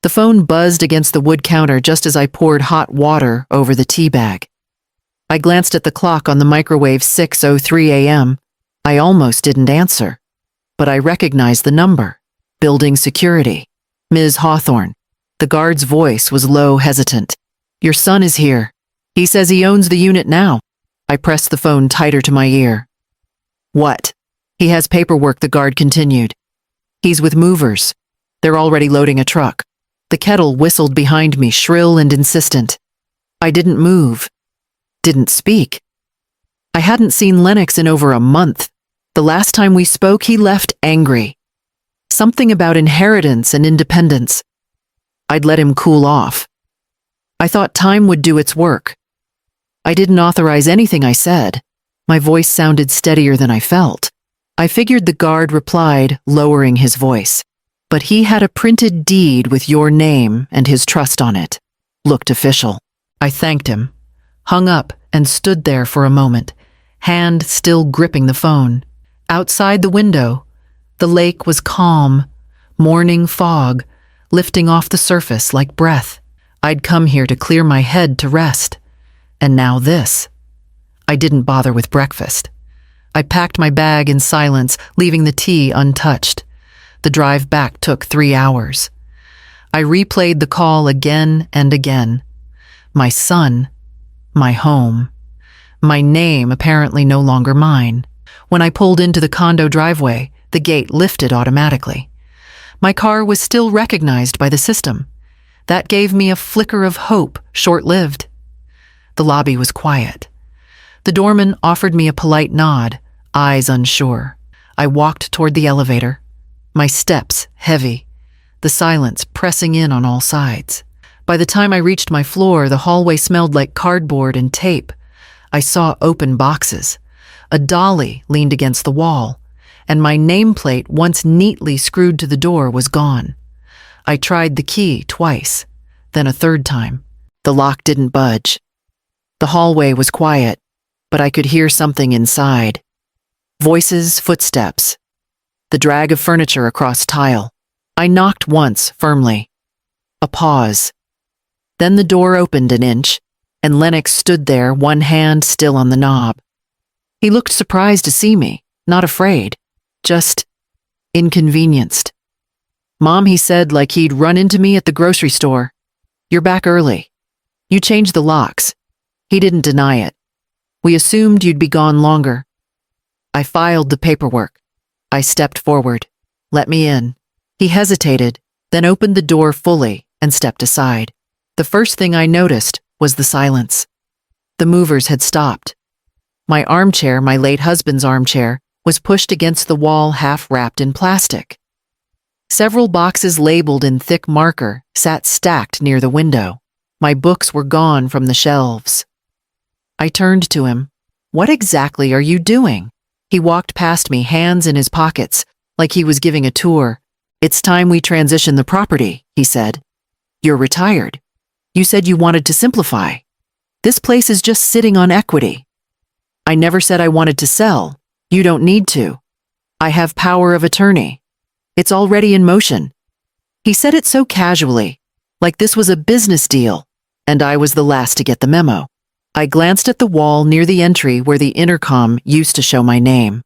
The phone buzzed against the wood counter just as I poured hot water over the tea bag. I glanced at the clock on the microwave, 6:03 a.m. I almost didn't answer, but I recognized the number. Building security. Ms. Hawthorne. The guard's voice was low, hesitant. Your son is here. He says he owns the unit now. I pressed the phone tighter to my ear. What? He has paperwork, the guard continued. He's with movers. They're already loading a truck. The kettle whistled behind me, shrill and insistent. I didn't move. Didn't speak. I hadn't seen Lennox in over a month. The last time we spoke, he left angry. Something about inheritance and independence. I'd let him cool off. I thought time would do its work. I didn't authorize anything I said. My voice sounded steadier than I felt. I figured the guard replied, lowering his voice. But he had a printed deed with your name and his trust on it. Looked official. I thanked him, hung up, and stood there for a moment, hand still gripping the phone. Outside the window, the lake was calm, morning fog, lifting off the surface like breath. I'd come here to clear my head to rest. And now this. I didn't bother with breakfast. I packed my bag in silence, leaving the tea untouched. The drive back took 3 hours. I replayed the call again and again. My son, my home, my name apparently no longer mine. When I pulled into the condo driveway, the gate lifted automatically. My car was still recognized by the system. That gave me a flicker of hope, short-lived. The lobby was quiet. The doorman offered me a polite nod, eyes unsure. I walked toward the elevator, my steps heavy, the silence pressing in on all sides. By the time I reached my floor, the hallway smelled like cardboard and tape. I saw open boxes. A dolly leaned against the wall, and my nameplate, once neatly screwed to the door, was gone. I tried the key twice, then a third time. The lock didn't budge. The hallway was quiet, but I could hear something inside. Voices, footsteps, the drag of furniture across tile. I knocked once, firmly. A pause. Then the door opened an inch, and Lennox stood there, one hand still on the knob. He looked surprised to see me, not afraid, just inconvenienced. Mom, he said, like he'd run into me at the grocery store. You're back early. You changed the locks. He didn't deny it. We assumed you'd be gone longer. I filed the paperwork. I stepped forward. Let me in. He hesitated, then opened the door fully and stepped aside. The first thing I noticed was the silence. The movers had stopped. My armchair, my late husband's armchair, was pushed against the wall, half wrapped in plastic. Several boxes labeled in thick marker sat stacked near the window. My books were gone from the shelves. I turned to him. What exactly are you doing? He walked past me, hands in his pockets, like he was giving a tour. It's time we transition the property, he said. You're retired. You said you wanted to simplify. This place is just sitting on equity. I never said I wanted to sell. You don't need to. I have power of attorney. It's already in motion. He said it so casually, like this was a business deal, and I was the last to get the memo. I glanced at the wall near the entry where the intercom used to show my name.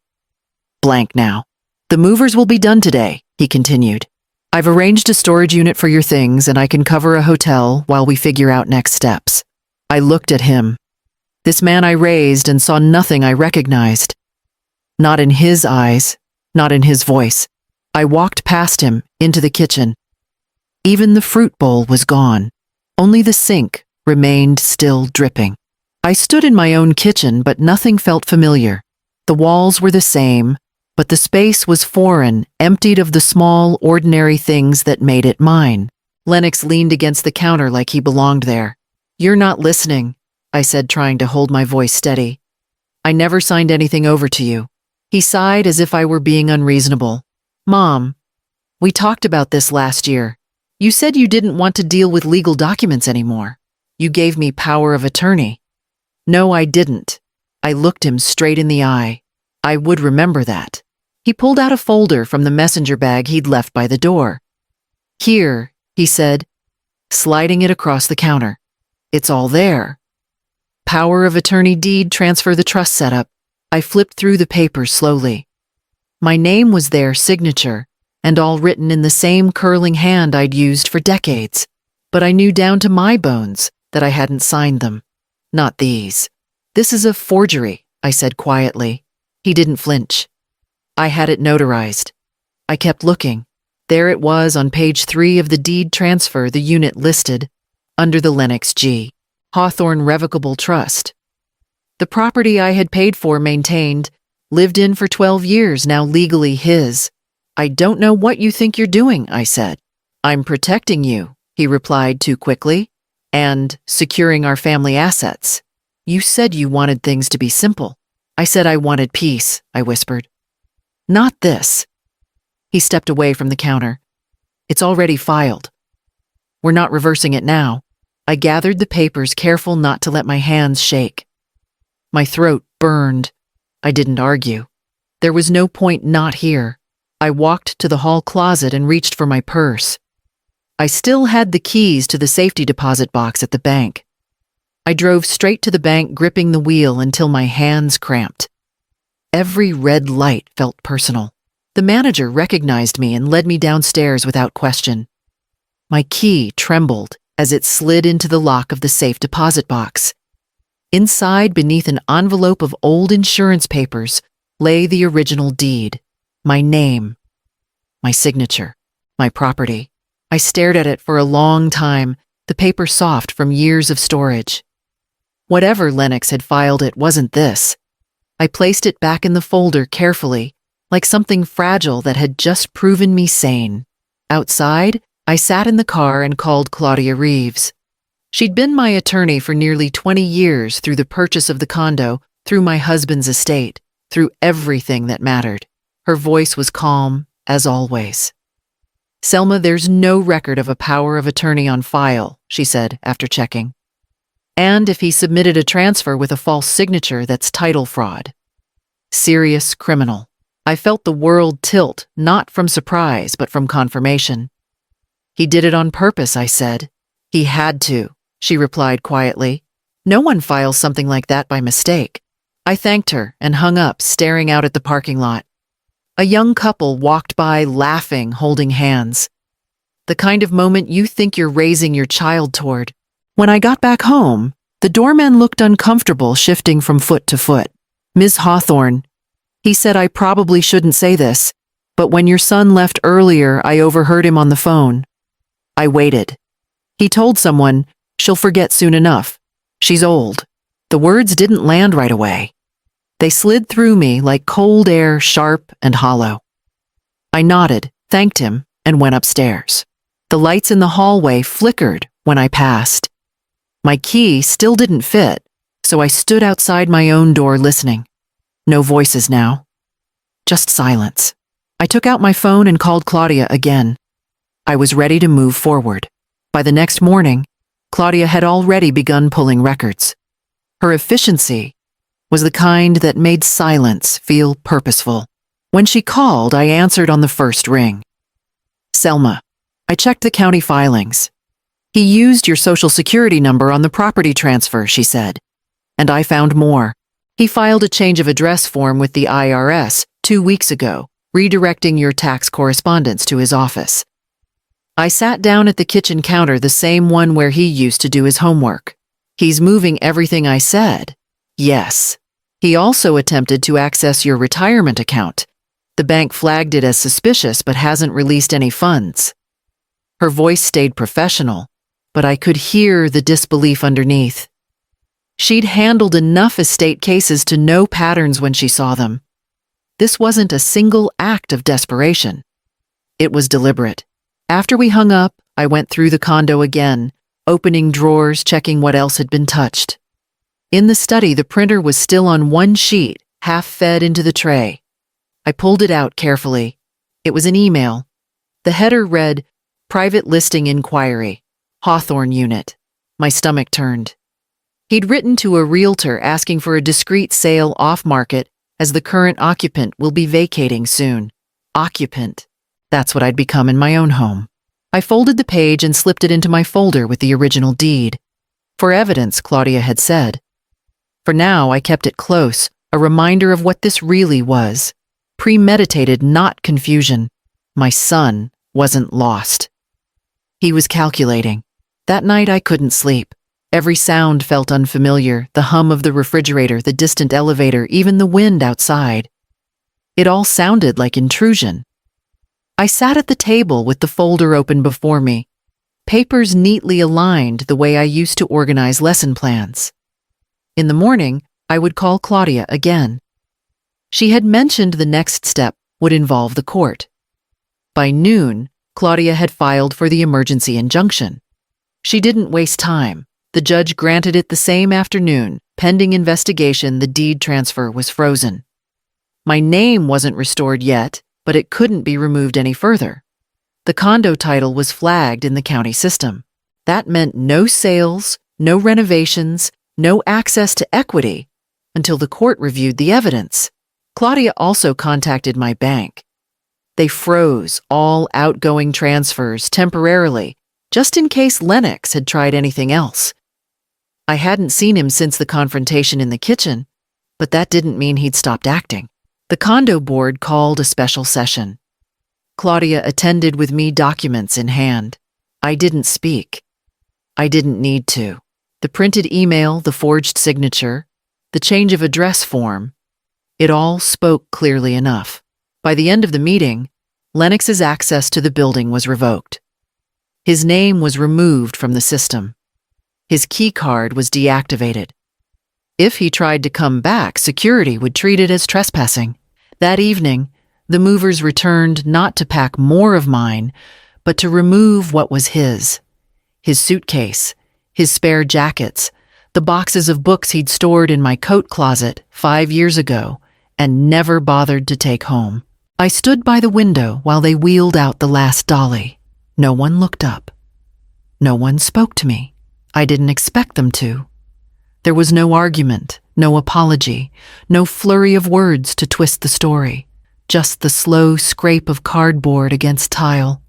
Blank now. The movers will be done today, he continued. I've arranged a storage unit for your things, and I can cover a hotel while we figure out next steps. I looked at him. This man I raised and saw nothing I recognized. Not in his eyes, not in his voice. I walked past him into the kitchen. Even the fruit bowl was gone. Only the sink remained still dripping. I stood in my own kitchen, but nothing felt familiar. The walls were the same, but the space was foreign, emptied of the small, ordinary things that made it mine. Lennox leaned against the counter like he belonged there. You're not listening, I said, trying to hold my voice steady. I never signed anything over to you. He sighed as if I were being unreasonable. Mom, we talked about this last year. You said you didn't want to deal with legal documents anymore. You gave me power of attorney. No, I didn't. I looked him straight in the eye. I would remember that. He pulled out a folder from the messenger bag he'd left by the door. Here, he said, sliding it across the counter. It's all there. Power of attorney deed transfer the trust setup. I flipped through the papers slowly. My name was their signature, and all written in the same curling hand I'd used for decades. But I knew down to my bones that I hadn't signed them. Not these. This is a forgery, I said quietly. He didn't flinch. I had it notarized. I kept looking. There it was on page 3 of the deed transfer the unit listed, under the Lennox G. Hawthorne Revocable Trust. The property I had paid for, maintained, lived in for 12 years, now legally his. I don't know what you think you're doing, I said. I'm protecting you, he replied too quickly, and securing our family assets. You said you wanted things to be simple. I said I wanted peace, I whispered. Not this. He stepped away from the counter. It's already filed. We're not reversing it now. I gathered the papers, careful not to let my hands shake. My throat burned. I didn't argue. There was no point not here. I walked to the hall closet and reached for my purse. I still had the keys to the safety deposit box at the bank. I drove straight to the bank, gripping the wheel until my hands cramped. Every red light felt personal. The manager recognized me and led me downstairs without question. My key trembled as it slid into the lock of the safe deposit box. Inside, beneath an envelope of old insurance papers, lay the original deed. My name. My signature. My property. I stared at it for a long time, the paper soft from years of storage. Whatever Lennox had filed, it wasn't this. I placed it back in the folder carefully, like something fragile that had just proven me sane. Outside, I sat in the car and called Claudia Reeves. She'd been my attorney for nearly 20 years, through the purchase of the condo, through my husband's estate, through everything that mattered. Her voice was calm, as always. Selma, there's no record of a power of attorney on file, she said after checking. And if he submitted a transfer with a false signature, that's title fraud. Serious criminal. I felt the world tilt, not from surprise, but from confirmation. He did it on purpose, I said. He had to, she replied quietly. No one files something like that by mistake. I thanked her and hung up, staring out at the parking lot. A young couple walked by, laughing, holding hands. The kind of moment you think you're raising your child toward. When I got back home, the doorman looked uncomfortable, shifting from foot to foot. Ms. Hawthorne, he said, I probably shouldn't say this, but when your son left earlier, I overheard him on the phone. I waited. He told someone, she'll forget soon enough. She's old. The words didn't land right away. They slid through me like cold air, sharp and hollow. I nodded, thanked him, and went upstairs. The lights in the hallway flickered when I passed. My key still didn't fit, so I stood outside my own door listening. No voices now. Just silence. I took out my phone and called Claudia again. I was ready to move forward. By the next morning, Claudia had already begun pulling records. Her efficiency was the kind that made silence feel purposeful. When she called, I answered on the first ring. Selma, I checked the county filings. He used your social security number on the property transfer, she said. And I found more. He filed a change of address form with the IRS 2 weeks ago, redirecting your tax correspondence to his office. I sat down at the kitchen counter, the same one where he used to do his homework. He's moving everything I said. Yes. He also attempted to access your retirement account. The bank flagged it as suspicious but hasn't released any funds. Her voice stayed professional, but I could hear the disbelief underneath. She'd handled enough estate cases to know patterns when she saw them. This wasn't a single act of desperation. It was deliberate. After we hung up, I went through the condo again, opening drawers, checking what else had been touched. In the study, the printer was still on one sheet, half fed into the tray. I pulled it out carefully. It was an email. The header read, Private Listing Inquiry, Hawthorne Unit. My stomach turned. He'd written to a realtor asking for a discreet sale off-market as the current occupant will be vacating soon. Occupant. That's what I'd become in my own home. I folded the page and slipped it into my folder with the original deed. For evidence, Claudia had said. For now, I kept it close, a reminder of what this really was. Premeditated, not confusion. My son wasn't lost. He was calculating. That night I couldn't sleep. Every sound felt unfamiliar, the hum of the refrigerator, the distant elevator, even the wind outside. It all sounded like intrusion. I sat at the table with the folder open before me, papers neatly aligned the way I used to organize lesson plans. In the morning, I would call Claudia again. She had mentioned the next step would involve the court. By noon, Claudia had filed for the emergency injunction. She didn't waste time. The judge granted it the same afternoon. Pending investigation, the deed transfer was frozen. My name wasn't restored yet, but it couldn't be removed any further. The condo title was flagged in the county system. That meant no sales, no renovations, no access to equity until the court reviewed the evidence. Claudia also contacted my bank. They froze all outgoing transfers temporarily, just in case Lennox had tried anything else. I hadn't seen him since the confrontation in the kitchen, but that didn't mean he'd stopped acting. The condo board called a special session. Claudia attended with me, documents in hand. I didn't speak. I didn't need to. The printed email, the forged signature, the change of address form, it all spoke clearly enough. By the end of the meeting, Lennox's access to the building was revoked. His name was removed from the system. His key card was deactivated. If he tried to come back, security would treat it as trespassing. That evening, the movers returned not to pack more of mine, but to remove what was his. His suitcase, his spare jackets, the boxes of books he'd stored in my coat closet 5 years ago and never bothered to take home. I stood by the window while they wheeled out the last dolly. No one looked up. No one spoke to me. I didn't expect them to. There was no argument, no apology, no flurry of words to twist the story. Just the slow scrape of cardboard against tile,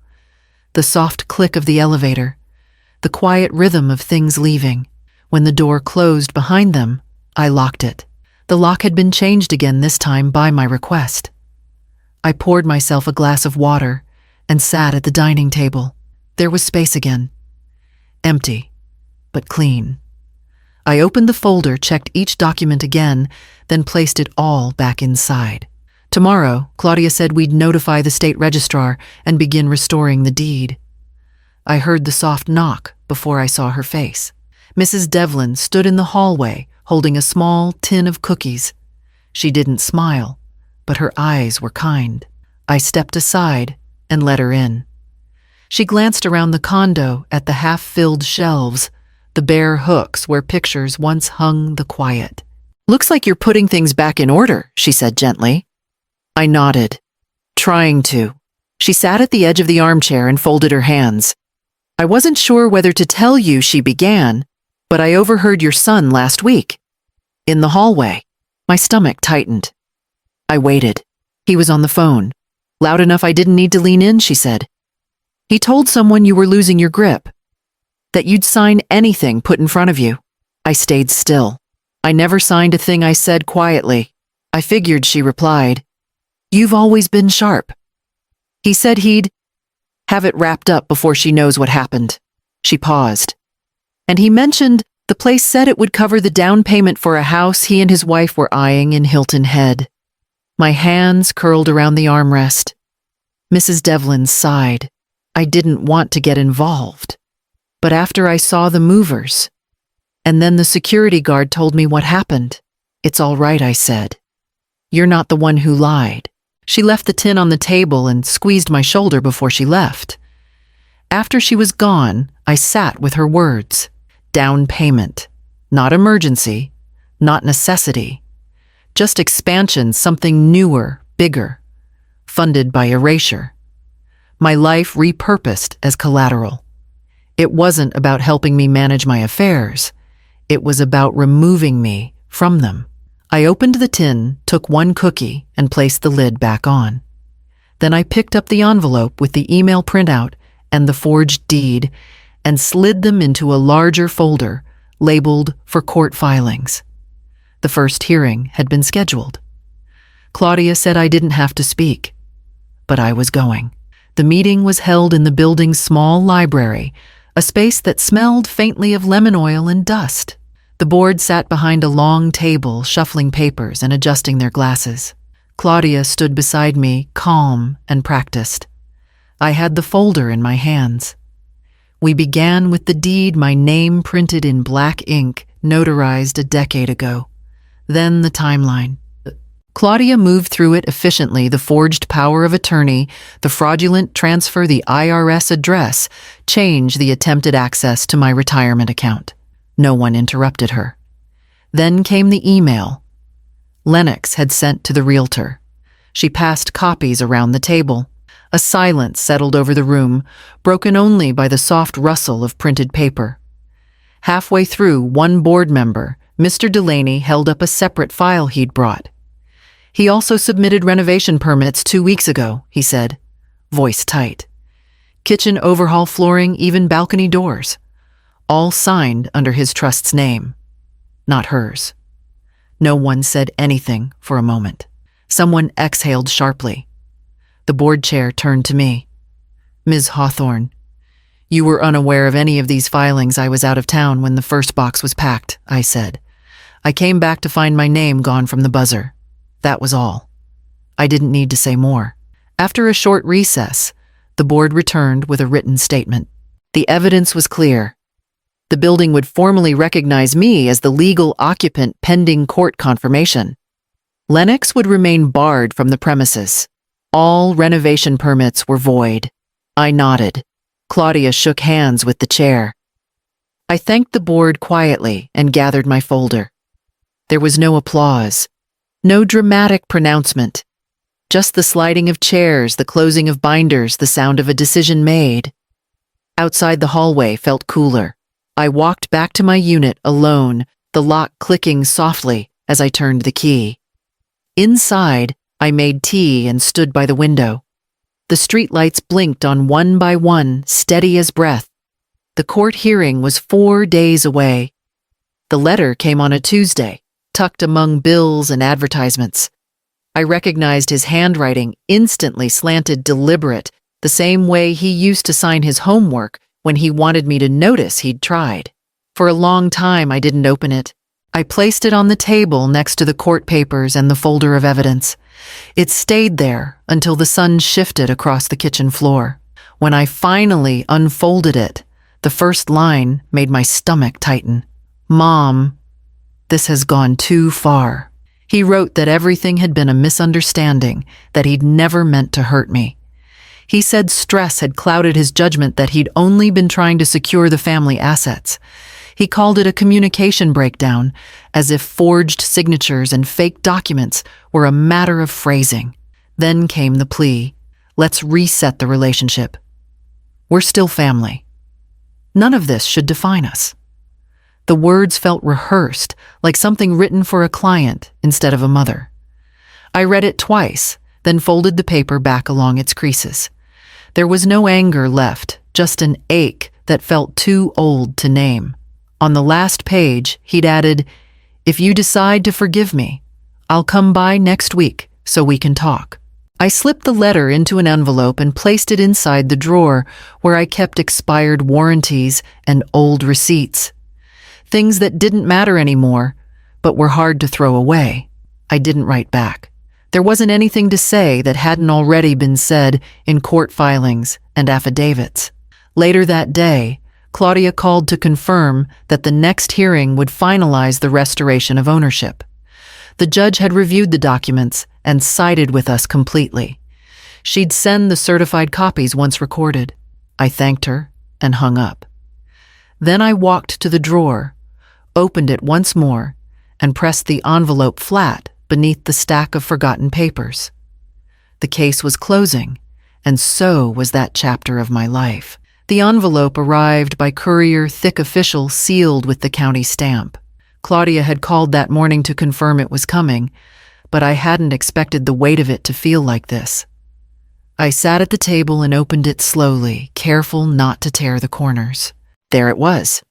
the soft click of the elevator, the quiet rhythm of things leaving. When the door closed behind them, I locked it. The lock had been changed again, this time by my request. I poured myself a glass of water and sat at the dining table. There was space again. Empty, but clean. I opened the folder, checked each document again, then placed it all back inside. Tomorrow, Claudia said we'd notify the state registrar and begin restoring the deed. I heard the soft knock before I saw her face. Mrs. Devlin stood in the hallway, holding a small tin of cookies. She didn't smile, but her eyes were kind. I stepped aside and let her in. She glanced around the condo at the half-filled shelves, the bare hooks where pictures once hung the quiet. "Looks like you're putting things back in order," she said gently. I nodded, trying to. She sat at the edge of the armchair and folded her hands. "I wasn't sure whether to tell you," she began, "but I overheard your son last week. In the hallway." My stomach tightened. I waited. He was on the phone. Loud enough I didn't need to lean in, she said. "He told someone you were losing your grip, that you'd sign anything put in front of you." I stayed still. "I never signed a thing," I said quietly. "I figured," she replied. "You've always been sharp." He said he'd have it wrapped up before she knows what happened. She paused. "And he mentioned the place said it would cover the down payment for a house he and his wife were eyeing in Hilton Head." My hands curled around the armrest. Mrs. Devlin sighed. I didn't want to get involved. But after I saw the movers, and then the security guard told me what happened, "It's all right," I said. "You're not the one who lied." She left the tin on the table and squeezed my shoulder before she left. After she was gone, I sat with her words. Down payment. Not emergency. Not necessity. Just expansion, something newer, bigger. Funded by erasure. My life repurposed as collateral. It wasn't about helping me manage my affairs. It was about removing me from them. I opened the tin, took one cookie, and placed the lid back on. Then I picked up the envelope with the email printout and the forged deed and slid them into a larger folder labeled for court filings. The first hearing had been scheduled. Claudia said I didn't have to speak, but I was going. The meeting was held in the building's small library, a space that smelled faintly of lemon oil and dust. The board sat behind a long table, shuffling papers and adjusting their glasses. Claudia stood beside me, calm and practiced. I had the folder in my hands. We began with the deed, my name printed in black ink, notarized a decade ago. Then the timeline. Claudia moved through it efficiently, the forged power of attorney, the fraudulent transfer, the IRS address, change, the attempted access to my retirement account. No one interrupted her. Then came the email Lennox had sent to the realtor. She passed copies around the table. A silence settled over the room, broken only by the soft rustle of printed paper. Halfway through, one board member, Mr. Delaney, held up a separate file he'd brought. He also submitted renovation permits 2 weeks ago, he said, voice tight. Kitchen overhaul, flooring, even balcony doors. All signed under his trust's name, not hers. No one said anything for a moment. Someone exhaled sharply. The board chair turned to me. Ms. Hawthorne, you were unaware of any of these filings. I was out of town when the first box was packed, I said. I came back to find my name gone from the buzzer. That was all. I didn't need to say more. After a short recess, the board returned with a written statement. The evidence was clear. The building would formally recognize me as the legal occupant pending court confirmation. Lennox would remain barred from the premises. All renovation permits were void. I nodded. Claudia shook hands with the chair. I thanked the board quietly and gathered my folder. There was no applause. No dramatic pronouncement, just the sliding of chairs, the closing of binders, the sound of a decision made. Outside the hallway felt cooler. I walked back to my unit alone, the lock clicking softly as I turned the key. Inside, I made tea and stood by the window. The streetlights blinked on one by one, steady as breath. The court hearing was 4 days away. The letter came on a Tuesday, tucked among bills and advertisements. I recognized his handwriting, instantly slanted, deliberate, the same way he used to sign his homework when he wanted me to notice he'd tried. For a long time, I didn't open it. I placed it on the table next to the court papers and the folder of evidence. It stayed there until the sun shifted across the kitchen floor. When I finally unfolded it, the first line made my stomach tighten. Mom, this has gone too far. He wrote that everything had been a misunderstanding, that he'd never meant to hurt me. He said stress had clouded his judgment, that he'd only been trying to secure the family assets. He called it a communication breakdown, as if forged signatures and fake documents were a matter of phrasing. Then came the plea. Let's reset the relationship. We're still family. None of this should define us. The words felt rehearsed, like something written for a client instead of a mother. I read it twice, then folded the paper back along its creases. There was no anger left, just an ache that felt too old to name. On the last page, he'd added, "If you decide to forgive me, I'll come by next week so we can talk." I slipped the letter into an envelope and placed it inside the drawer where I kept expired warranties and old receipts. Things that didn't matter anymore, but were hard to throw away. I didn't write back. There wasn't anything to say that hadn't already been said in court filings and affidavits. Later that day, Claudia called to confirm that the next hearing would finalize the restoration of ownership. The judge had reviewed the documents and sided with us completely. She'd send the certified copies once recorded. I thanked her and hung up. Then I walked to the drawer, opened it once more, and pressed the envelope flat beneath the stack of forgotten papers. The case was closing, and so was that chapter of my life. The envelope arrived by courier, thick official, sealed with the county stamp. Claudia had called that morning to confirm it was coming, but I hadn't expected the weight of it to feel like this. I sat at the table and opened it slowly, careful not to tear the corners. There it was.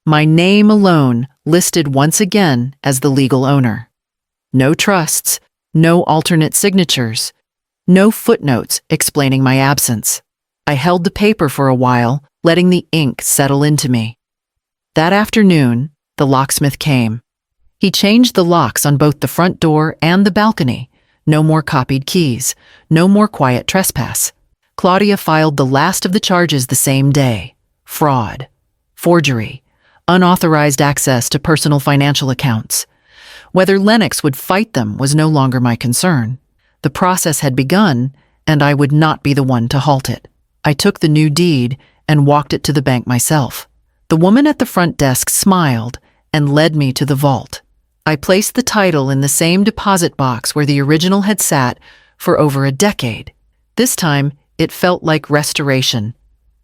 My name alone listed once again as the legal owner. No trusts, no alternate signatures, no footnotes explaining my absence. I held the paper for a while, letting the ink settle into me. That afternoon, the locksmith came. He changed the locks on both the front door and the balcony. No more copied keys, no more quiet trespass. Claudia filed the last of the charges the same day: fraud, forgery, unauthorized access to personal financial accounts. Whether Lennox would fight them was no longer my concern. The process had begun, and I would not be the one to halt it. I took the new deed and walked it to the bank myself. The woman at the front desk smiled and led me to the vault. I placed the title in the same deposit box where the original had sat for over a decade. This time, it felt like restoration,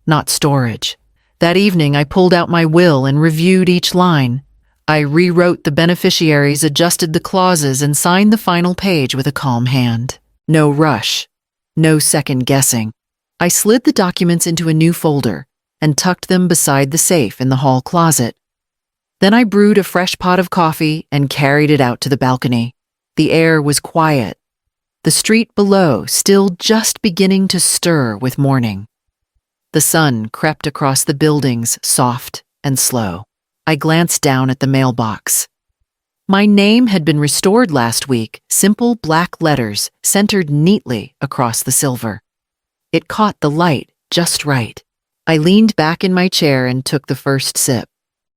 not storage. That evening, I pulled out my will and reviewed each line. I rewrote the beneficiaries, adjusted the clauses, and signed the final page with a calm hand. No rush, no second guessing. I slid the documents into a new folder and tucked them beside the safe in the hall closet. Then I brewed a fresh pot of coffee and carried it out to the balcony. The air was quiet, the street below still just beginning to stir with morning. The sun crept across the buildings, soft and slow. I glanced down at the mailbox. My name had been restored last week, simple black letters centered neatly across the silver. It caught the light just right. I leaned back in my chair and took the first sip.